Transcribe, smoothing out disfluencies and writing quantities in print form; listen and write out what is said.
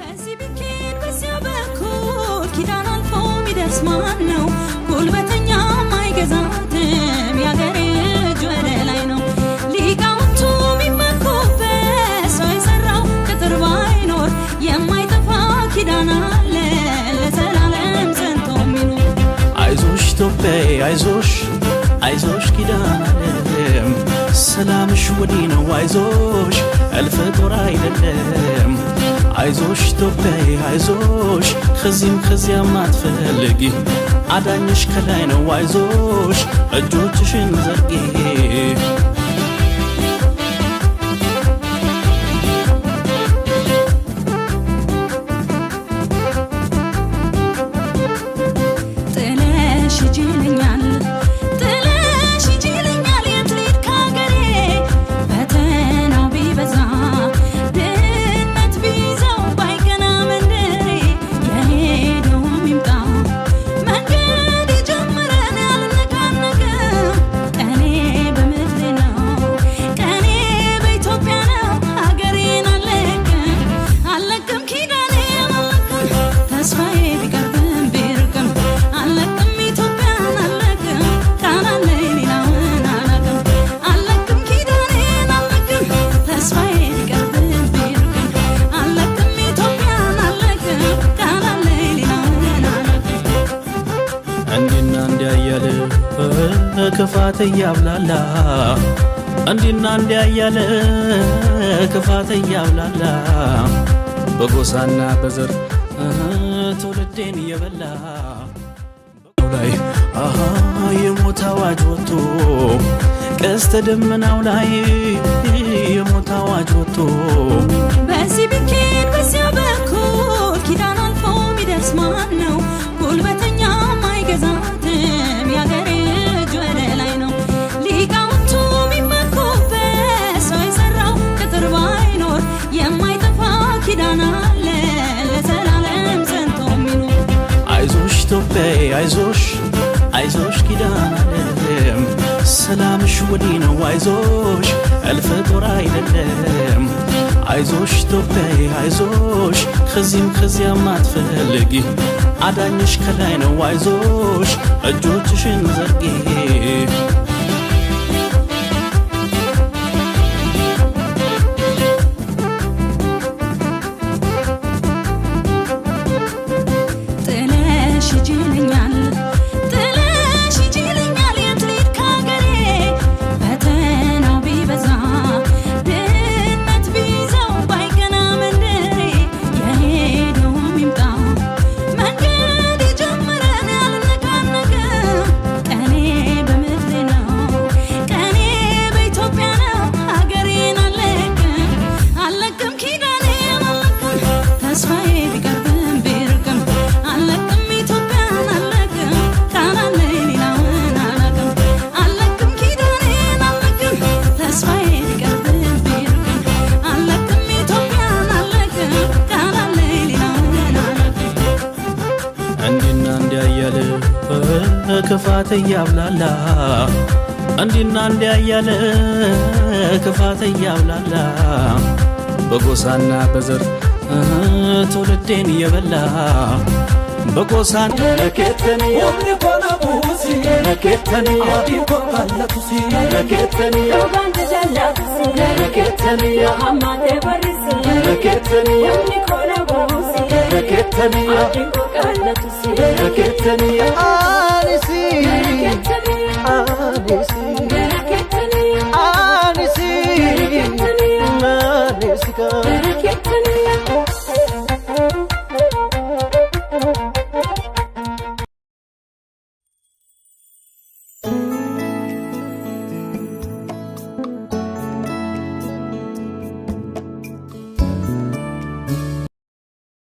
በዚህ ቢኬድ በዚያ በኩል ኪዳን አልፎ ሚደርስ ማን ነው? ጉልበተኛ ማይገዛትም ያገሬ ልጅ ወደ ላይ ነው። ሊቃውንቱ የሚመኩበት ሰው የሰራው ቅጥር ባይኖር የማይጠፋ ኪዳን አለ ለዘላለም ጸንቶ የሚኖር። አይዞሽ ኢትዮጵያዬ አይዞሽ አይዞሽ ኪዳን ዓለም ሰላምሽ ወዲህ ነው አይዞሽ እልፍ ጦር አይደለም። አይዞሽ ኢትዮጵያዬ አይዞሽ ከዚህም ከዚያም አትፈልጊ አዳኝሽ ከላይ ነው አይዞሽ እጆችሽን ዘርጊ። ክፋት ያብላላ እንዲና እንዲያ ያለ ክፋት ያብላላ በጎሳና በዘር ትውልዴን የበላ ላይ የሞት አዋጅ ወጥቶ ቀስተ ደመናው ላይ የሞት አዋጅ ወጥቶ በዚህ ቢኬድ በዚያ በኩል ኪዳን አልፎ ሚደርስ ማን ነው? ጉልበተኛ ማይገዛትም ያገሬ ልጅ ወደ ላይ ነው። ሊቃውንቱ የሚመኩበት ሰው የሰራው ቅጥር ባይኖር የማይጠፋ ኪዳን አለ ለዘላለም ጸንቶ የሚኖር። አይዞሽ ኢትዮጵያዬ አይዞሽ አይዞሽ ኪዳን ዓለም ሰላምሽ ወዲህ ነው አይዞሽ እልፍ ጦር አይደለም። አይዞሽ ኢትዮጵያዬ አይዞሽ ከዚህም ከዚያም አትፈልጊ አዳኝሽ ከላይ ነው አይዞሽ እጆችሽን ዘርጊ። ክፋት ያብላላ እንዲና እንዲያ ያለ ክፋት ያብላላ በጎሳና በዘር ትውልዴን የበላ በጎሳን ለከተኒ ወንቆናቡሲ ለከተኒ አዲቆባለቱሲ ለከተኒ ወንጀላቱሲ ለከተኒ አማቴ በሪሲ ለከተኒ ወንቆናቡሲ ለከተኒ አዲቆባለቱሲ ለከተኒ አሊሲ